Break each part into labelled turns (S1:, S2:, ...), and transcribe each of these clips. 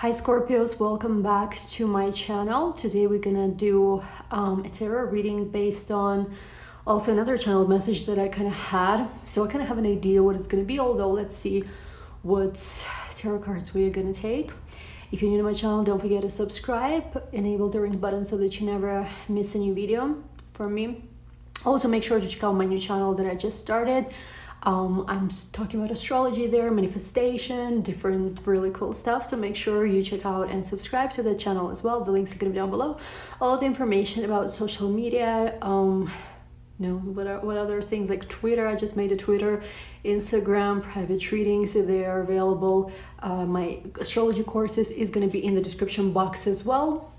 S1: Hi Scorpios, welcome back to my channel. Today we're gonna do a tarot reading based on also another channel message that I kind of had. So I kind of have an idea what it's gonna be, although let's see what tarot cards we're gonna take. If you're new to my channel, don't forget to subscribe, enable the ring button so that you never miss a new video from me. Also make sure to check out my new channel that I just started. I'm talking about astrology there, manifestation, different really cool stuff. So make sure you check out and subscribe to the channel as well. The links are gonna be down below. All the information about social media, what other things like Twitter. I just made a Twitter, Instagram, private readings if they are available. My astrology courses is gonna be in the description box as well.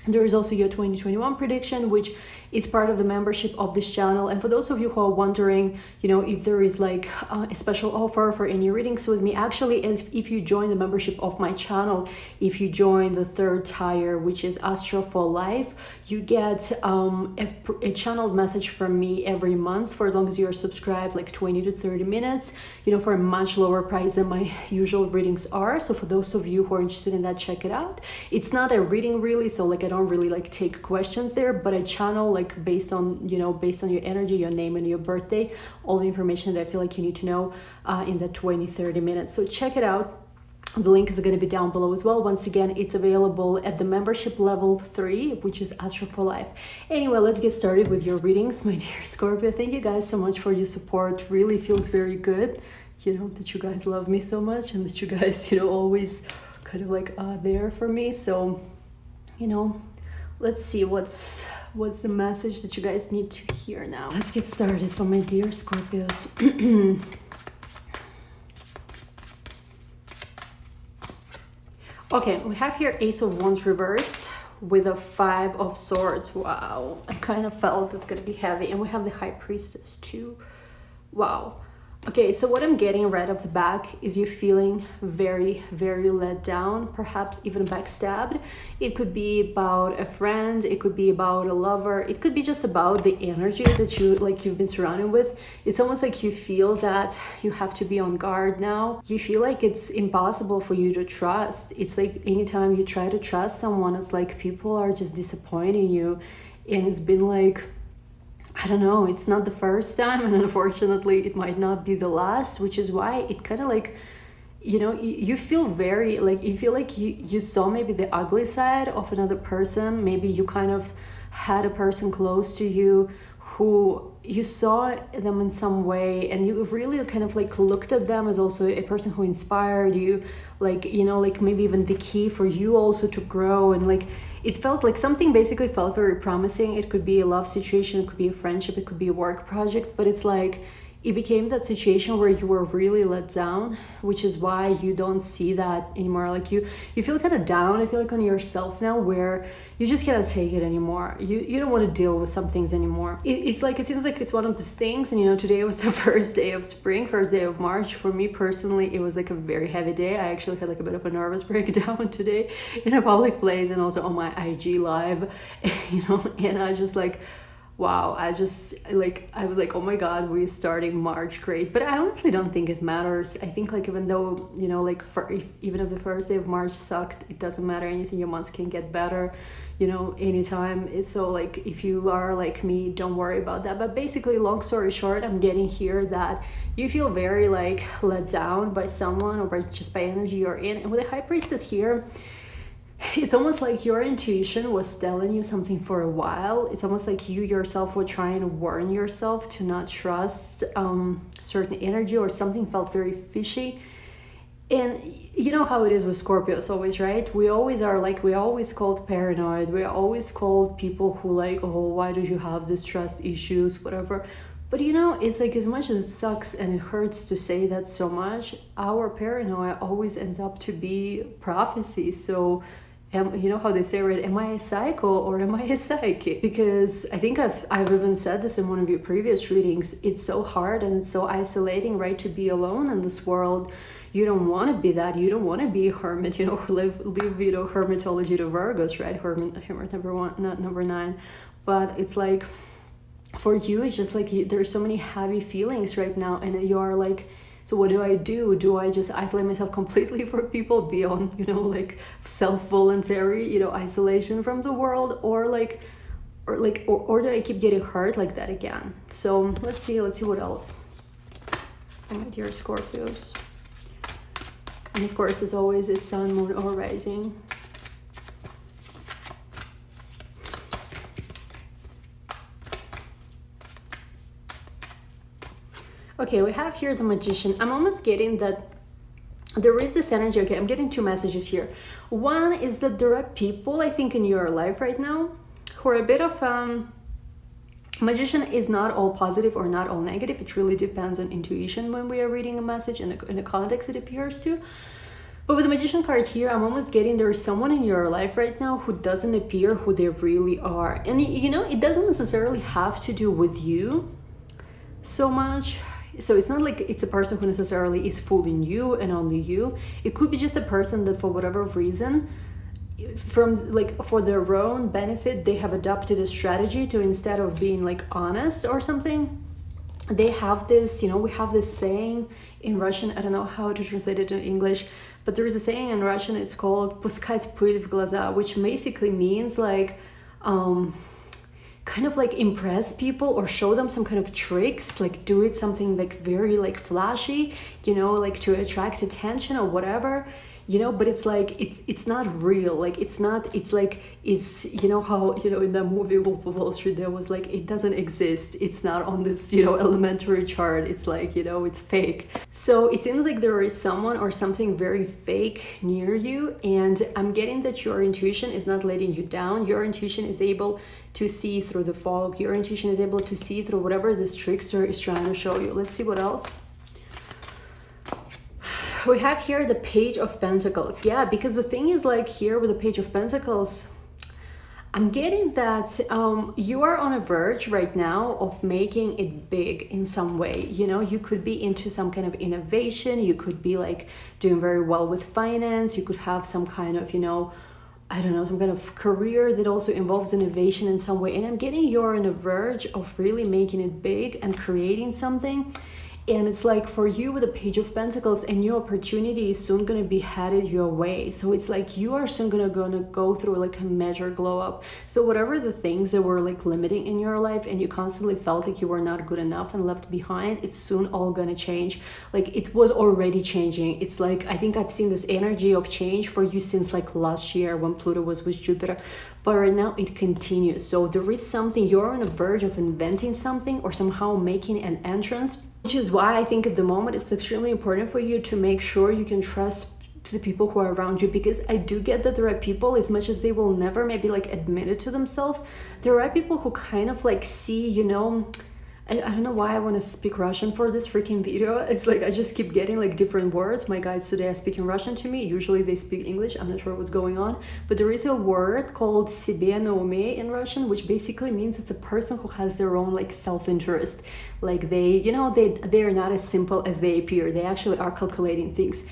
S1: There is also your 2021 prediction, which is part of the membership of this channel. And for those of you who are wondering, if there is like a special offer for any readings with me, actually, if you join the membership of my channel, if you join the third tier, which is Astro for Life, you get a channeled message from me every month for as long as you're subscribed, like 20 to 30 minutes, for a much lower price than my usual readings are. So for those of you who are interested in that, check it out. It's not a reading really, so like I don't really like take questions there, but a channel like based on your energy, your name and your birthday, all the information that I feel like you need to know in the 20-30 minutes. So check it out. The link is going to be down below as well. Once again, it's available at the membership level 3, which is Astro for Life. Anyway, let's get started with your readings, my dear Scorpio. Thank you guys so much for your support. Really feels very good, that you guys love me so much and that you guys, always kind of like there for me. So, let's see what's the message that you guys need to hear now. Let's get started for my dear Scorpios. Okay, we have here Ace of Wands reversed with a 5 of Swords. Wow, I kind of felt it's gonna be heavy. And we have the High Priestess too. Wow. Okay, so what I'm getting right off the back is you feeling very, very let down, perhaps even backstabbed. It could be about a friend, it could be about a lover, it could be just about the energy that you've been surrounded with. It's almost like you feel that you have to be on guard now. You feel like it's impossible for you to trust. It's like anytime you try to trust someone, it's like people are just disappointing you. And it's been like, I don't know, it's not the first time, and unfortunately it might not be the last, which is why it kind of like, you feel very like, you feel like you saw maybe the ugly side of another person. Maybe you kind of had a person close to you who you saw them in some way, and you really kind of like looked at them as also a person who inspired you, like maybe even the key for you also to grow. And like it felt like something basically felt very promising. It could be a love situation, it could be a friendship, it could be a work project, but it's like it became that situation where you were really let down, which is why you don't see that anymore. Like you feel kind of down, I feel like, on yourself now, where you just cannot take it anymore. You don't want to deal with some things anymore. It's like, it seems like it's one of these things. And today was the first day of spring, first day of March. For me personally, it was like a very heavy day. I actually had like a bit of a nervous breakdown today in a public place and also on my IG live, and I just like, wow, I was like, oh my God, we're starting March, great. But I honestly don't think it matters. I think like, even though, even if the first day of March sucked, it doesn't matter. Anything, your months can get better, anytime. So like, if you are like me, don't worry about that. But basically, long story short, I'm getting here that you feel very like let down by someone or just by energy you're in. And with the High Priestess here, it's almost like your intuition was telling you something for a while. It's almost like you yourself were trying to warn yourself to not trust certain energy, or something felt very fishy. And you know how it is with Scorpios always, right? We always are like, we're always called paranoid. We're always called people who like, oh, why do you have this trust issues, whatever. But it's like, as much as it sucks and it hurts to say that so much, our paranoia always ends up to be prophecy. So you know how they say, right? Am I a psycho or am I a psychic? Because I think I've even said this in one of your previous readings. It's so hard and it's so isolating, right? To be alone in this world. You don't want to be that. You don't want to be a hermit, who live hermitology to Virgos, right? Hermit number 1, not number 9. But it's like, for you, it's just like there's so many heavy feelings right now, and you are like So what do? Do I just isolate myself completely from people beyond, you know, like self-voluntary, you know, isolation from the world, or do I keep getting hurt like that again? So let's see what else. Oh, my dear Scorpios. And of course, as always, it's sun, moon, or rising. Okay, we have here the Magician. I'm almost getting that there is this energy. Okay, I'm getting two messages here. One is that there are people, I think, in your life right now who are a bit of Magician is not all positive or not all negative. It really depends on intuition when we are reading a message and in the context it appears to. But with the Magician card here, I'm almost getting there is someone in your life right now who doesn't appear who they really are. And you know, it doesn't necessarily have to do with you so much. So it's not like it's a person who necessarily is fooling you and only you. It could be just a person that for whatever reason, from like for their own benefit, they have adopted a strategy to, instead of being like honest or something, they have this, you know, we have this saying in Russian, I don't know how to translate it to English, but there is a saying in Russian, it's called "пускать пыль в глаза," which basically means like kind of like impress people or show them some kind of tricks, like do it something like very like flashy, you know, like to attract attention or whatever, you know, but it's like it's not real. Like it's like it's, you know how, you know, in the movie Wolf of Wall Street there was like, it doesn't exist, it's not on this, you know, elementary chart, it's like, you know, it's fake. So it seems like there is someone or something very fake near you, and I'm getting that your intuition is not letting you down. Your intuition is able to see through the fog. Your intuition is able to see through whatever this trickster is trying to show you. Let's see what else. We have here the Page of Pentacles. Yeah, because the thing is, like here with the Page of Pentacles, I'm getting that you are on a verge right now of making it big in some way. You know, you could be into some kind of innovation. You could be like doing very well with finance. You could have some kind of, you know, I don't know, some kind of career that also involves innovation in some way. And I'm getting you're on the verge of really making it big and creating something. And it's like for you with the Page of Pentacles, a new opportunity is soon going to be headed your way. So it's like you are soon gonna go through like a major glow up. So whatever the things that were like limiting in your life and you constantly felt like you were not good enough and left behind, it's soon all gonna change. Like it was already changing. It's like, I think I've seen this energy of change for you since like last year when Pluto was with Jupiter. But right now it continues. So there is something, you're on the verge of inventing something or somehow making an entrance, which is why I think at the moment it's extremely important for you to make sure you can trust the people who are around you, because I do get that there are people, as much as they will never maybe like admit it to themselves, there are people who kind of like see, you know, I don't know why I want to speak Russian for this freaking video. It's like I just keep getting like different words. My guides today are speaking Russian to me. Usually they speak English. I'm not sure what's going on. But there is a word called себе на уме in Russian, which basically means it's a person who has their own like self-interest. Like they, you know, they are not as simple as they appear. They actually are calculating things.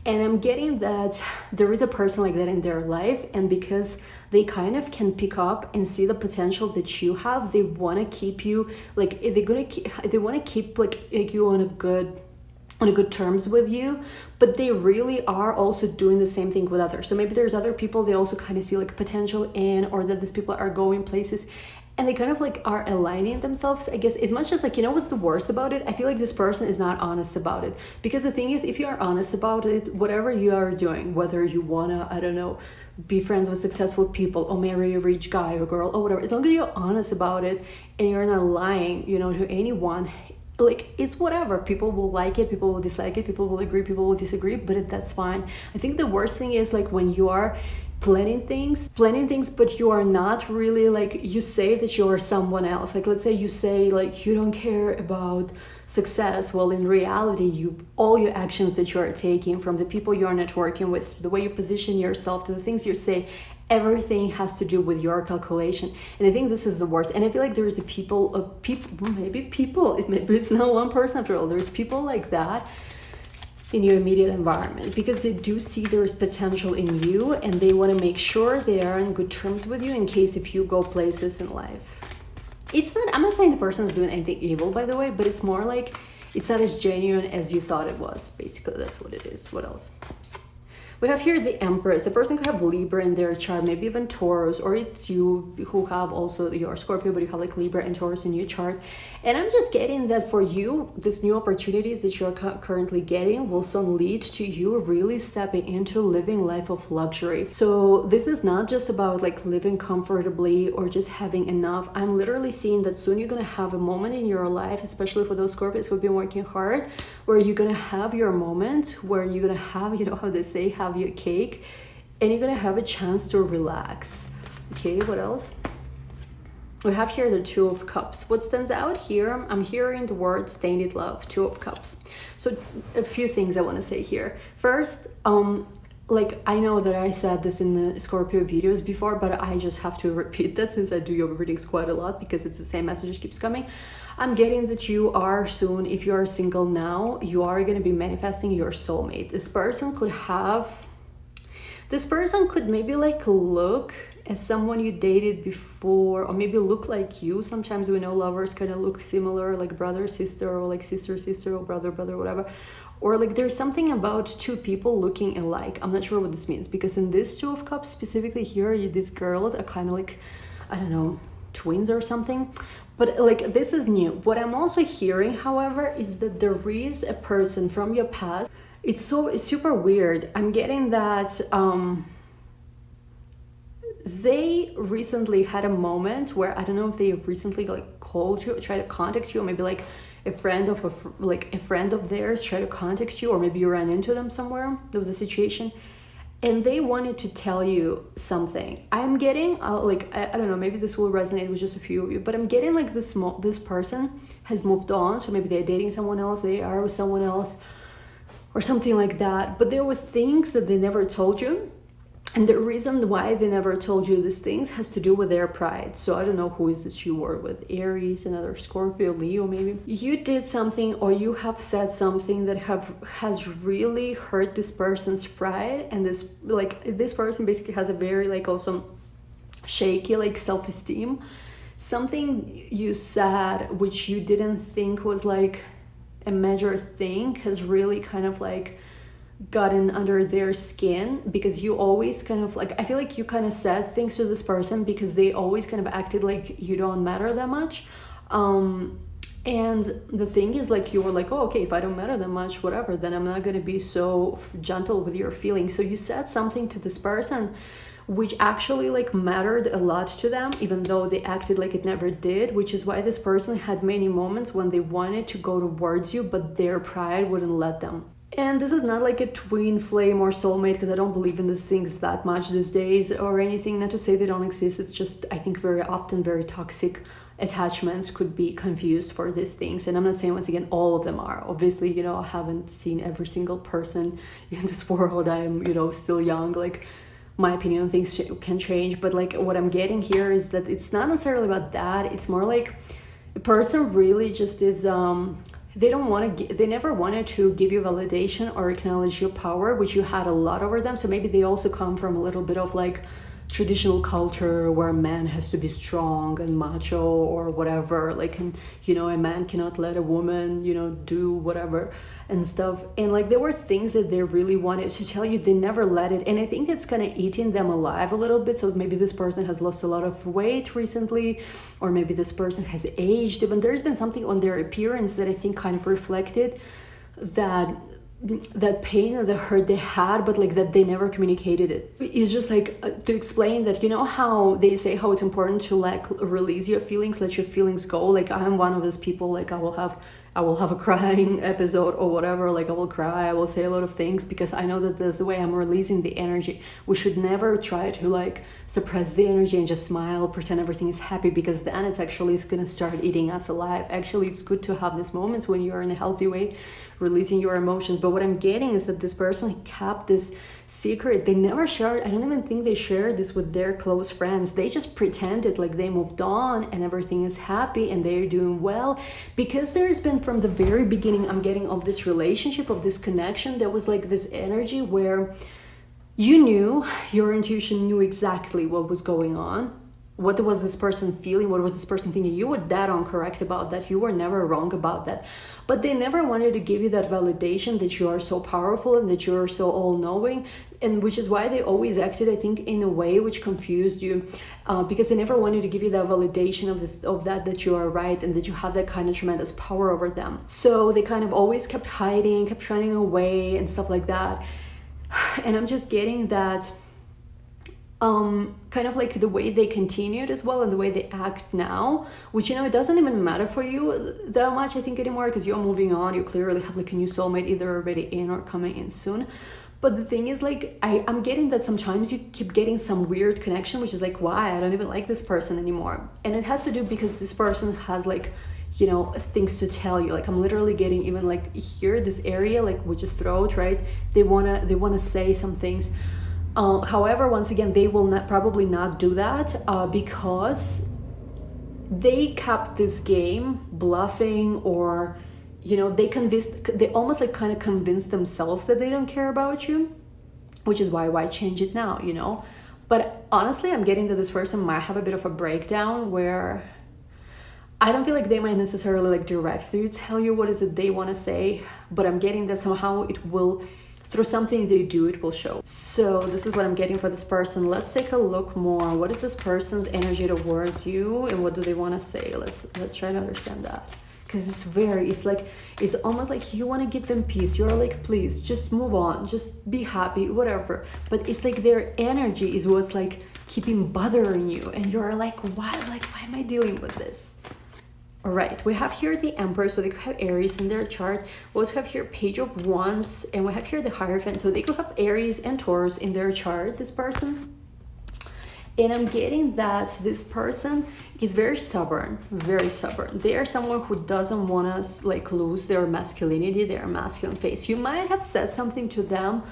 S1: And I'm getting that there is a person like that in their life, and because they kind of can pick up and see the potential that you have, they want to keep you like they want to keep like you on a good terms with you, but they really are also doing the same thing with others. So maybe there's other people they also kind of see like potential in, or that these people are going places, and they kind of like are aligning themselves, I guess, as much as like, you know what's the worst about it? I feel like this person is not honest about it. Because the thing is, if you are honest about it, whatever you are doing, whether you wanna, I don't know, be friends with successful people or marry a rich guy or girl or whatever, as long as you're honest about it and you're not lying, you know, to anyone, like it's whatever. People will like it, people will dislike it, people will agree, people will disagree, but that's fine. I think the worst thing is like when you are planning things, but you are not really like, you say that you are someone else. Like let's say you say like you don't care about success. Well, in reality, all your actions that you are taking, from the people you are networking with, the way you position yourself, to the things you say, everything has to do with your calculation. And I think this is the worst. And I feel like there is maybe it's not one person after all. There's people like that in your immediate environment, because they do see there is potential in you and they want to make sure they are on good terms with you in case if you go places in life. It's not, I'm not saying the person is doing anything evil, by the way, but it's more like it's not as genuine as you thought it was. Basically, that's what it is. What else? We have here the Empress. A person could have Libra in their chart, maybe even Taurus, or it's you who have also your Scorpio, but you have like Libra and Taurus in your chart. And I'm just getting that for you, these new opportunities that you're currently getting will soon lead to you really stepping into living life of luxury. So this is not just about like living comfortably or just having enough. I'm literally seeing that soon you're gonna have a moment in your life, especially for those Scorpios who've been working hard, where you're gonna have your moment where you're gonna have, you know how they say, have your cake, and you're gonna have a chance to relax. Okay, what else? We have here the Two of Cups. What stands out here, I'm hearing the word tainted love, Two of Cups. So a few things I want to say here. First, like I know that I said this in the Scorpio videos before, but I just have to repeat that since I do your readings quite a lot because it's the same message keeps coming. I'm getting that you are soon, if you are single now, you are going to be manifesting your soulmate. This person could maybe like look as someone you dated before, or maybe look like you. Sometimes we know lovers kind of look similar, like brother, sister, or like sister, or brother, whatever. Or like there's something about two people looking alike. I'm not sure what this means, because in this Two of Cups specifically here, these girls are kind of like, I don't know, twins or something. But like this is new. What I'm also hearing, however, is that there is a person from your past. It's super weird. I'm getting that they recently had a moment where, I don't know if they recently like called you, tried to contact you, or maybe like a friend of theirs tried to contact you, or maybe you ran into them somewhere. There was a situation and they wanted to tell you something. I'm getting like, I don't know, maybe this will resonate with just a few of you, but I'm getting like this person has moved on. So maybe they're dating someone else, they are with someone else, or something like that. But there were things that they never told you. And the reason why they never told you these things has to do with their pride. So I don't know who is this you were with, Aries, another Scorpio, Leo maybe. You did something, or you have said something that has really hurt this person's pride. And this person basically has a very like also shaky like self-esteem. Something you said which you didn't think was like a major thing has really kind of like gotten under their skin, because you always kind of like, I feel like you kind of said things to this person because they always kind of acted like you don't matter that much. And the thing is, like, you were like, oh, okay, if I don't matter that much, whatever, then I'm not going to be so gentle with your feelings. So you said something to this person which actually like mattered a lot to them, even though they acted like it never did, which is why this person had many moments when they wanted to go towards you, but their pride wouldn't let them. And this is not like a twin flame or soulmate, because I don't believe in these things that much these days or anything. Not to say they don't exist. It's just, I think very often very toxic attachments could be confused for these things. And I'm not saying, once again, all of them are. Obviously, you know, I haven't seen every single person in this world. I'm, you know, still young. Like, my opinion on things can change. But like what I'm getting here is that it's not necessarily about that. It's more like a person really just is... they never wanted to give you validation or acknowledge your power, which you had a lot over them. So maybe they also come from a little bit of like traditional culture where a man has to be strong and macho or whatever. Like, and, you know, a man cannot let a woman, you know, do whatever and stuff. And like there were things that they really wanted to tell you, they never let it. And I think it's kind of eating them alive a little bit. So maybe this person has lost a lot of weight recently, or maybe this person has aged. Even there's been something on their appearance that I think kind of reflected that pain and the hurt they had, but like that they never communicated it. It's just like to explain that, you know how they say how it's important to like release your feelings, let your feelings go. Like I'm one of those people, like I will have a crying episode or whatever, like I will cry, I will say a lot of things because I know that that's the way I'm releasing the energy. We should never try to like suppress the energy and just smile, pretend everything is happy, because then it's actually going to start eating us alive. Actually, it's good to have these moments when you're in a healthy way, releasing your emotions. But what I'm getting is that this person kept this secret. They never shared. I don't even think they shared this with their close friends. They just pretended like they moved on and everything is happy and they're doing well, because there's been, from the very beginning, I'm getting, of this relationship, of this connection, there was like this energy where you knew, your intuition knew exactly what was going on, what was this person feeling, what was this person thinking. You were dead on correct about that, you were never wrong about that, but they never wanted to give you that validation that you are so powerful and that you are so all-knowing, and which is why they always acted, I think, in a way which confused you, because they never wanted to give you that validation of that you are right and that you have that kind of tremendous power over them. So they kind of always kept hiding, kept running away and stuff like that. And I'm just getting that kind of like the way they continued as well and the way they act now, which, you know, it doesn't even matter for you that much, I think, anymore, because you're moving on. You clearly have like a new soulmate either already in or coming in soon. But the thing is, like, I'm getting that sometimes you keep getting some weird connection, which is like, why? I don't even like this person anymore. And it has to do because this person has, like, you know, things to tell you. Like, I'm literally getting even like here, this area, like, which is throat, right? They wanna say some things. However, once again, they will probably not do that because they kept this game bluffing, or, you know, they almost like kind of convinced themselves that they don't care about you, which is why change it now, you know? But honestly, I'm getting that this person might have a bit of a breakdown where I don't feel like they might necessarily like directly tell you what is it they want to say, but I'm getting that somehow it will, through something they do, it will show. So this is what I'm getting for this person. Let's take a look more. What is this person's energy towards you, and what do they want to say? Let's try to understand that, because it's almost like you want to give them peace. You're like, please just move on, just be happy, whatever. But it's like their energy is what's like keeping bothering you, and you're like, why am I dealing with this? All right, we have here the Emperor, so they could have Aries in their chart. We also have here Page of Wands, and we have here the Hierophant, so they could have Aries and Taurus in their chart, this person. And I'm getting that this person is very stubborn, very stubborn. They are someone who doesn't want to like lose their masculinity, their masculine face. You might have said something to them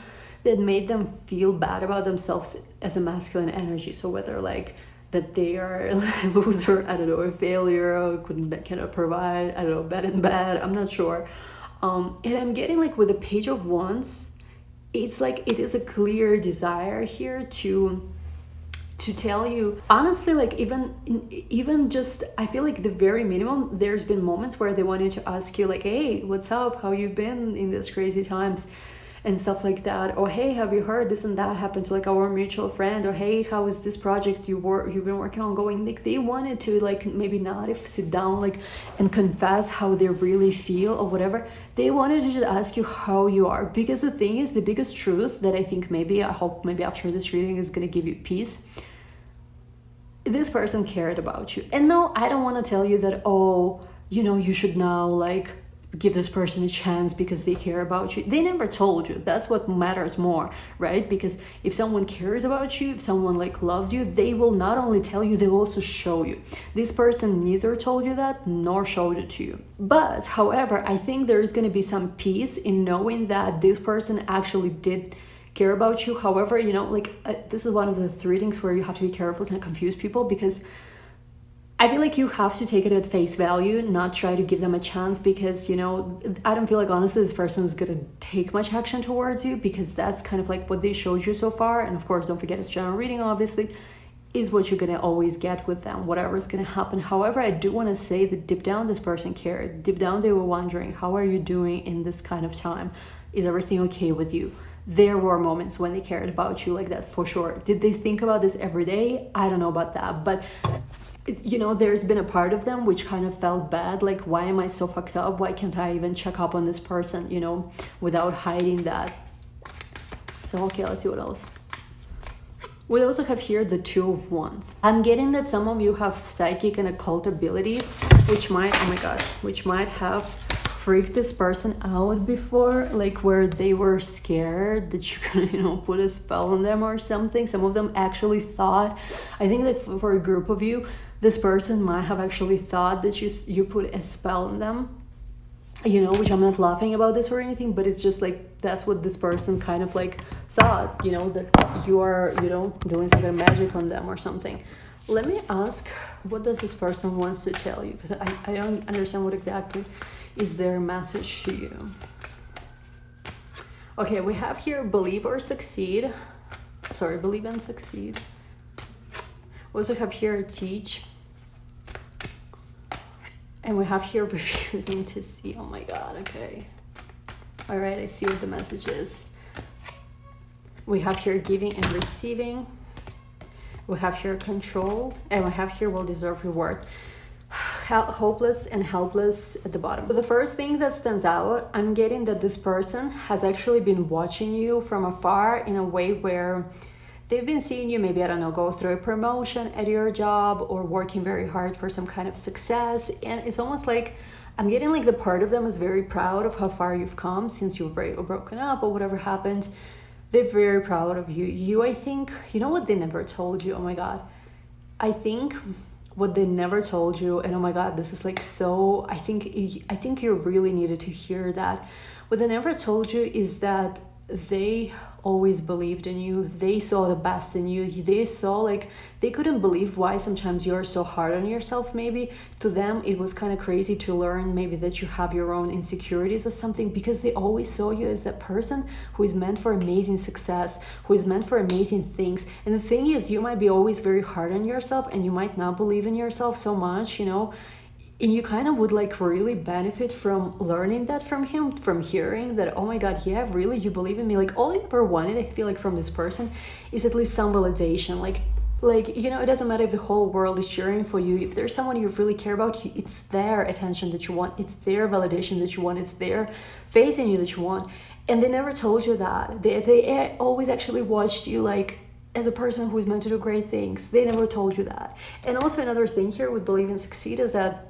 S1: that made them feel bad about themselves as a masculine energy. So whether like that they are a loser, I don't know, a failure, cannot provide, I don't know, bad and bad, I'm not sure. And I'm getting like with the Page of Wands, it's like it is a clear desire here to tell you honestly, like even just, I feel like the very minimum, there's been moments where they wanted to ask you like, hey, what's up, how you been in these crazy times and stuff like that, or hey, have you heard this and that happened to like our mutual friend, or hey, how is this project you've been working on going? Like they wanted to like maybe not if sit down like and confess how they really feel or whatever. They wanted to just ask you how you are, because the thing is, the biggest truth that I think I hope maybe after this reading is going to give you peace, this person cared about you. And no, I don't want to tell you that, oh, you know, you should now like give this person a chance because they care about you. They never told you. That's what matters more, right? Because if someone cares about you, if someone like loves you, they will not only tell you, they will also show you. This person neither told you that nor showed it to you. But however, I think there is going to be some peace in knowing that this person actually did care about you. However, you know, like this is one of the three things where you have to be careful to not confuse people, because I feel like you have to take it at face value, not try to give them a chance, because, you know, I don't feel like honestly this person is gonna take much action towards you, because that's kind of like what they showed you so far. And of course, don't forget it's general reading, obviously, is what you're gonna always get with them, whatever is gonna happen. However, I do want to say that deep down this person cared. Deep down they were wondering, how are you doing in this kind of time? Is everything okay with you? There were moments when they cared about you like that, for sure. Did they think about this every day? I don't know about that, but you know, there's been a part of them which kind of felt bad, like, why am I so fucked up? Why can't I even check up on this person, you know, without hiding that? So okay, let's see what else. We also have here the Two of Wands. I'm getting that some of you have psychic and occult abilities, which might, oh my god, which might have freaked this person out before, like where they were scared that you can, you know, put a spell on them or something. Some of them actually thought, I think that for a group of you, this person might have actually thought that you put a spell on them, you know, which I'm not laughing about this or anything, but it's just like, that's what this person kind of like thought, you know, that you are, you know, doing some kind of magic on them or something. Let me ask, what does this person wants to tell you? Because I don't understand what exactly is their message to you. Okay, we have here believe or succeed. Sorry, believe and succeed. We also have here teach. And we have here refusing to see. Oh my God, okay. All right, I see what the message is. We have here giving and receiving. We have here control. And we have here well-deserved reward. Hopeless and helpless at the bottom. So the first thing that stands out, I'm getting that this person has actually been watching you from afar in a way where they've been seeing you, maybe, I don't know, go through a promotion at your job or working very hard for some kind of success. And it's almost like I'm getting like the part of them is very proud of how far you've come since you've broken up or whatever happened. They're very proud of you. I think, you know what they never told you? Oh my God. I think what they never told you, and oh my God, this is like so, I think you really needed to hear that. What they never told you is that they always believed in you. They saw the best in you. They saw, like, they couldn't believe why sometimes you're so hard on yourself. Maybe to them it was kind of crazy to learn maybe that you have your own insecurities or something, because they always saw you as that person who is meant for amazing success, who is meant for amazing things. And the thing is, you might be always very hard on yourself and you might not believe in yourself so much, you know, and you kind of would like really benefit from learning that from him, from hearing that, oh my God, yeah, really, you believe in me. Like, all I ever wanted, I feel like, from this person is at least some validation. Like, you know, it doesn't matter if the whole world is cheering for you. If there's someone you really care about, it's their attention that you want. It's their validation that you want. It's their faith in you that you want. And they never told you that. They always actually watched you like as a person who is meant to do great things. They never told you that. And also another thing here with believe and succeed is that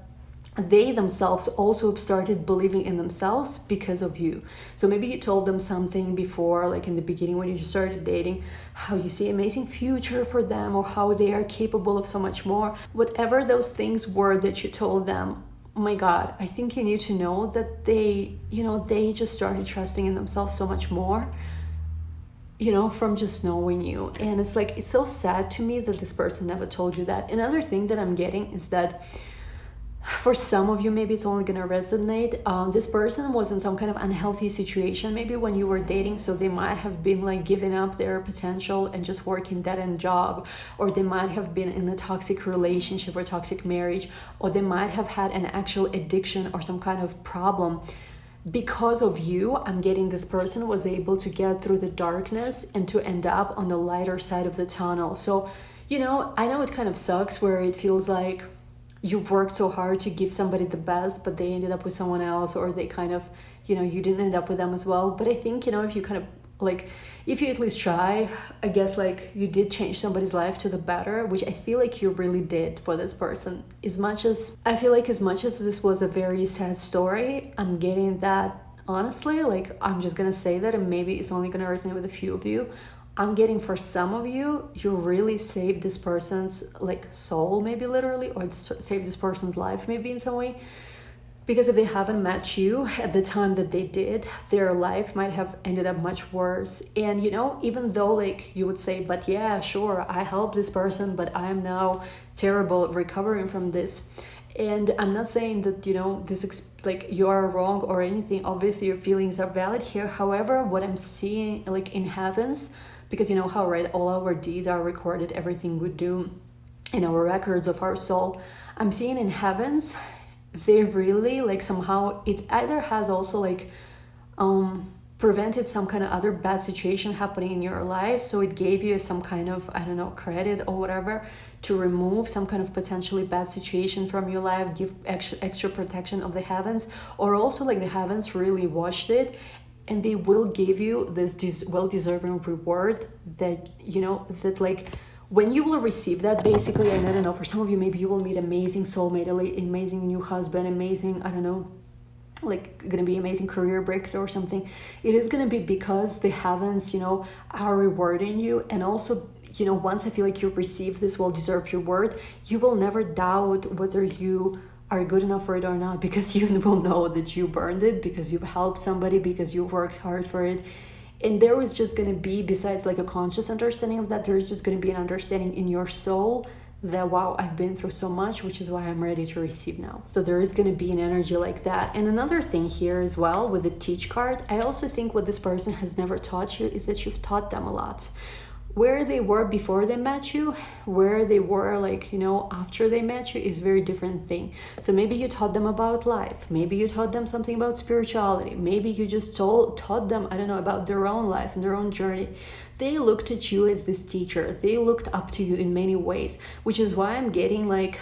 S1: they themselves also started believing in themselves because of you. So maybe you told them something before, like in the beginning when you just started dating, how you see amazing future for them or how they are capable of so much more. Whatever those things were that you told them, oh my God, I think you need to know that they, you know, they just started trusting in themselves so much more, you know, from just knowing you. And it's like, it's so sad to me that this person never told you that. Another thing that I'm getting is that for some of you, maybe it's only gonna resonate. This person was in some kind of unhealthy situation, maybe when you were dating, so they might have been like giving up their potential and just working dead-end job, or they might have been in a toxic relationship or toxic marriage, or they might have had an actual addiction or some kind of problem. Because of you, I'm getting this person was able to get through the darkness and to end up on the lighter side of the tunnel. So, you know, I know it kind of sucks where it feels like you've worked so hard to give somebody the best, but they ended up with someone else, or they kind of, you know, you didn't end up with them as well. But I think, you know, if you kind of like, if you at least try, I guess like you did change somebody's life to the better, which I feel like you really did for this person. As much as I feel like, as much as this was a very sad story, I'm getting that honestly, like, I'm just gonna say that, and maybe it's only gonna resonate with a few of you. I'm getting for some of you, you really saved this person's like soul, maybe literally, or saved this person's life maybe in some way. Because if they haven't met you at the time that they did, their life might have ended up much worse. And, you know, even though like you would say, but yeah, sure, I helped this person, but I'm now terrible at recovering from this. And I'm not saying that, you know, this like you are wrong or anything. Obviously your feelings are valid here. However, what I'm seeing like in heavens, because you know how, right, all our deeds are recorded, everything we do in our records of our soul. I'm seeing in heavens, they really like somehow, it either has also like prevented some kind of other bad situation happening in your life. So it gave you some kind of, I don't know, credit or whatever to remove some kind of potentially bad situation from your life, give extra protection of the heavens, or also like the heavens really watched it. And they will give you this well-deserving reward that, you know, that like when you will receive that, basically, and I don't know, for some of you, maybe you will meet amazing soulmate, amazing new husband, amazing, I don't know, like gonna be amazing career breakthrough or something. It is gonna be because the heavens, you know, are rewarding you. And also, you know, once I feel like you receive this well-deserved reward, you will never doubt whether you are good enough for it or not, because you will know that you burned it, because you've helped somebody, because you worked hard for it. And there is just going to be, besides like a conscious understanding of that, there's just going to be an understanding in your soul that, wow, I've been through so much, which is why I'm ready to receive now. So there is going to be an energy like that. And another thing here as well with the teach card, I also think what this person has never taught you is that you've taught them a lot. where they were before they met you, where they were like, you know, after they met you is very different thing. So maybe you taught them about life, maybe you taught them something about spirituality, maybe you just taught them, I don't know, about their own life and their own journey. They looked at you as this teacher, they looked up to you in many ways, which is why I'm getting like,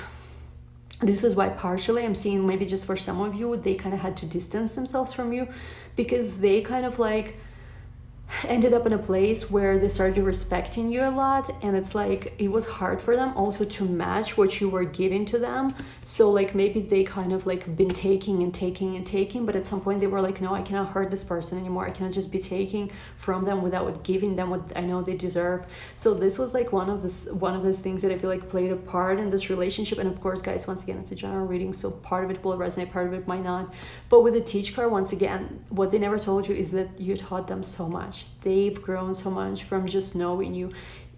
S1: this is why partially I'm seeing maybe just for some of you, they kind of had to distance themselves from you, because they kind of like ended up in a place where they started respecting you a lot, and it's like it was hard for them also to match what you were giving to them. So like maybe they kind of like been taking and taking and taking, but at some point they were like, no, I cannot hurt this person anymore, I cannot just be taking from them without giving them what I know they deserve. So this was like one of those things that I feel like played a part in this relationship. And of course, guys, once again, it's a general reading, so part of it will resonate, part of it might not. But with the teach card, once again, what they never told you is that you taught them so much. They've grown so much from just knowing you.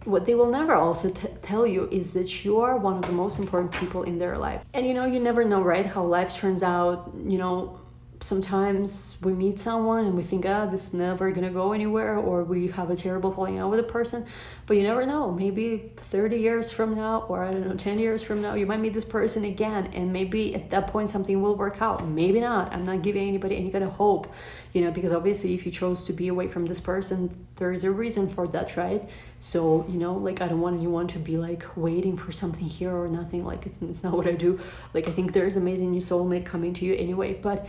S1: What they will never also tell you is that you are one of the most important people in their life. And you know, you never know, right, how life turns out. You know, sometimes we meet someone and we think, this is never gonna go anywhere, or we have a terrible falling out with a person, but you never know, maybe 30 years from now, or I don't know, 10 years from now, you might meet this person again, and maybe at that point something will work out, maybe not. I'm not giving anybody any kind of hope, you know, because obviously if you chose to be away from this person, there is a reason for that, right? So, you know, like, I don't want anyone to be like waiting for something here or nothing. Like, it's not what I do. Like, I think there's amazing new soulmate coming to you anyway, but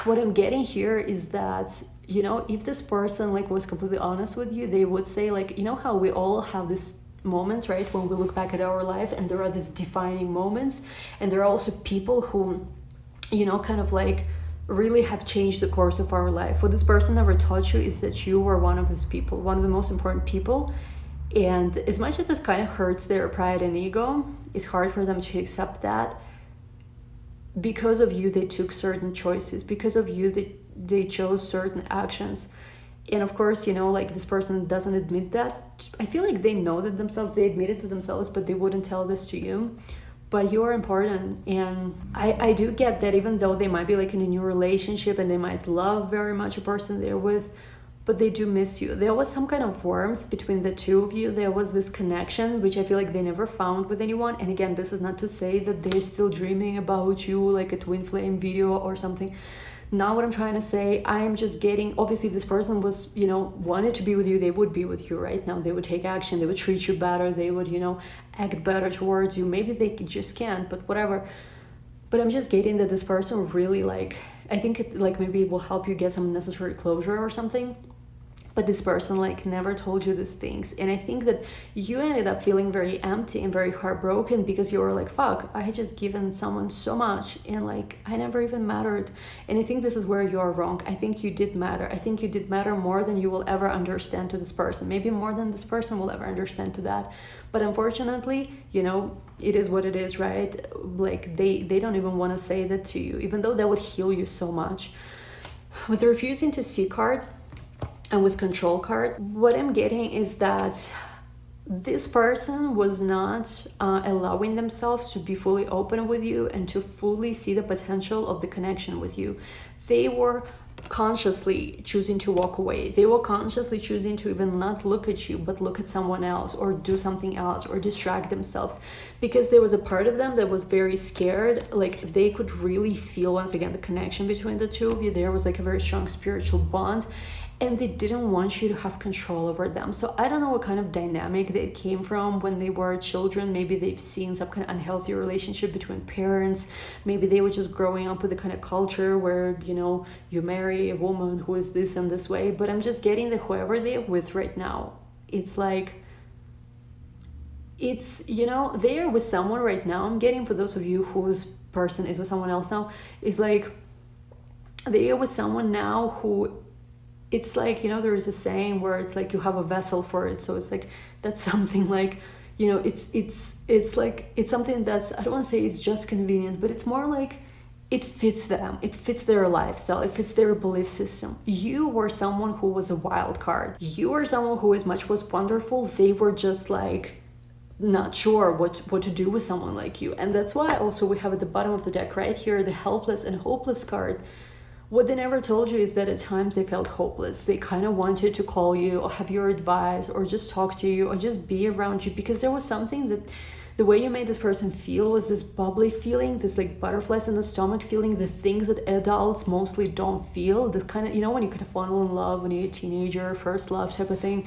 S1: what I'm getting here is that, you know, if this person like was completely honest with you, they would say, like, you know how we all have these moments, right, when we look back at our life and there are these defining moments, and there are also people who, you know, kind of like really have changed the course of our life. What this person never taught you is that you were one of these people, one of the most important people. And as much as it kind of hurts their pride and ego, it's hard for them to accept that. Because of you, they took certain choices. Because of you, they chose certain actions. And of course, you know, like, this person doesn't admit that. I feel like they know that themselves, they admit it to themselves, but they wouldn't tell this to you. But you are important. And I do get that, even though they might be like in a new relationship and they might love very much a person they're with, but they do miss you. There was some kind of warmth between the two of you. There was this connection, which I feel like they never found with anyone. And again, this is not to say that they're still dreaming about you, like a twin flame video or something. Not what I'm trying to say. I'm just getting, obviously, if this person was, you know, wanted to be with you, they would be with you right now. They would take action. They would treat you better. They would, you know, act better towards you. Maybe they just can't, but whatever. But I'm just getting that this person really, like, I think it, like, maybe it will help you get some necessary closure or something. But this person like never told you these things. And I think that you ended up feeling very empty and very heartbroken because you were like, fuck, I had just given someone so much and like I never even mattered. And I think this is where you are wrong. I think you did matter. I think you did matter more than you will ever understand to this person. Maybe more than this person will ever understand to that. But unfortunately, you know, it is what it is, right? Like they don't even want to say that to you, even though that would heal you so much. With the refusing to see card, and with control card, what I'm getting is that this person was not allowing themselves to be fully open with you and to fully see the potential of the connection with you. They were consciously choosing to walk away. They were consciously choosing to even not look at you, but look at someone else or do something else or distract themselves, because there was a part of them that was very scared. Like they could really feel, once again, the connection between the two of you. There was like a very strong spiritual bond, and they didn't want you to have control over them. So I don't know what kind of dynamic they came from when they were children. Maybe they've seen some kind of unhealthy relationship between parents. Maybe they were just growing up with the kind of culture where, you know, you marry a woman who is this and this way. But I'm just getting that whoever they're with right now, it's like, it's, you know, they're with someone right now. I'm getting, for those of you whose person is with someone else now, is like, they are with someone now who, it's like, you know, there is a saying where it's like you have a vessel for it. So it's like, that's something like, you know, it's like, it's something that's, I don't want to say it's just convenient, but it's more like it fits them. It fits their lifestyle. It fits their belief system. You were someone who was a wild card. You were someone who as much was wonderful. They were just like not sure what to do with someone like you. And that's why also we have at the bottom of the deck right here, the helpless and hopeless card. What they never told you is that at times they felt hopeless. They kind of wanted to call you or have your advice or just talk to you or just be around you, because there was something that the way you made this person feel was this bubbly feeling, this like butterflies in the stomach feeling, the things that adults mostly don't feel. This kind of, you know, when you kind of fall in love when you're a teenager, first love type of thing,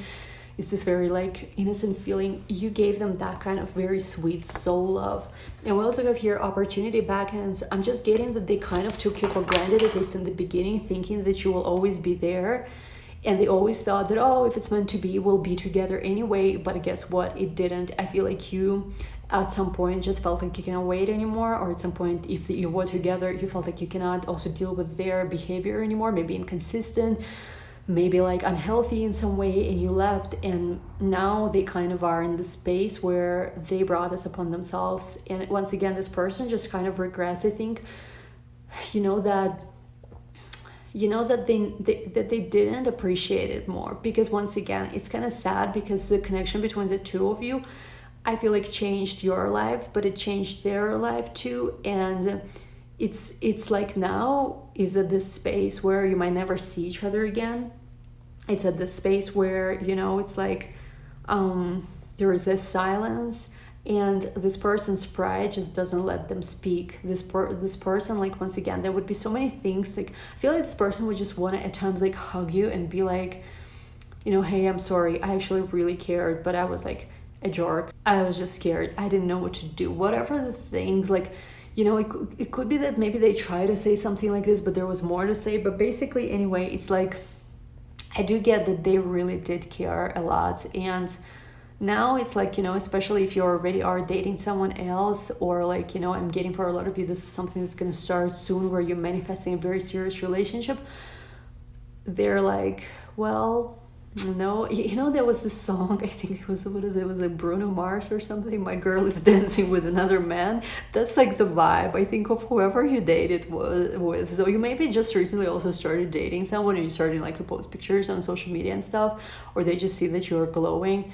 S1: is this very like innocent feeling. You gave them that kind of very sweet soul love. And we also have here opportunity backhands. I'm just getting that they kind of took you for granted, at least in the beginning, thinking that you will always be there. And they always thought that, oh, if it's meant to be, we'll be together anyway. But guess what? It didn't. I feel like you at some point just felt like you cannot wait anymore, or at some point if you were together you felt like you cannot also deal with their behavior anymore, maybe inconsistent, maybe like unhealthy in some way, and you left. And now they kind of are in the space where they brought this upon themselves. And once again, this person just kind of regrets, I think, that they didn't appreciate it more, because once again it's kind of sad, because the connection between the two of you, I feel like, changed your life, but it changed their life too. And it's like now is at this space where you might never see each other again. It's at this space where, it's like there is this silence, and this person's pride just doesn't let them speak. This person, like, once again, there would be so many things, like, I feel like this person would just want to at times like hug you and be like, hey, I'm sorry, I actually really cared, but I was like a jerk. I was just scared. I didn't know what to do. Whatever the things, like, it could be that maybe they try to say something like this, but there was more to say. But basically, anyway, it's like, I do get that they really did care a lot. And now it's like, especially if you already are dating someone else, or like, I'm getting for a lot of you, this is something that's going to start soon, where you're manifesting a very serious relationship. They're like, well, no, there was this song, I think it was like Bruno Mars or something, My Girl Is Dancing with Another Man. That's like the vibe, I think, of whoever you dated with. So you maybe just recently also started dating someone, and you started like to post pictures on social media and stuff, or they just see that you're glowing,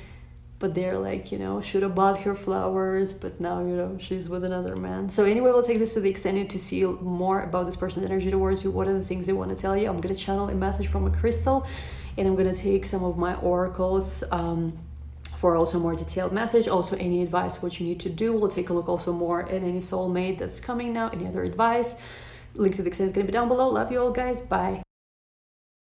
S1: but they're like, should have bought her flowers, but now, she's with another man. So anyway, we'll take this to the extended to see more about this person's energy towards you. What are the things they want to tell you? I'm going to channel a message from a crystal, and I'm going to take some of my oracles for also more detailed message. Also, any advice, what you need to do. We'll take a look also more at any soulmate that's coming now, any other advice. Link to the extended is going to be down below. Love you all, guys. Bye.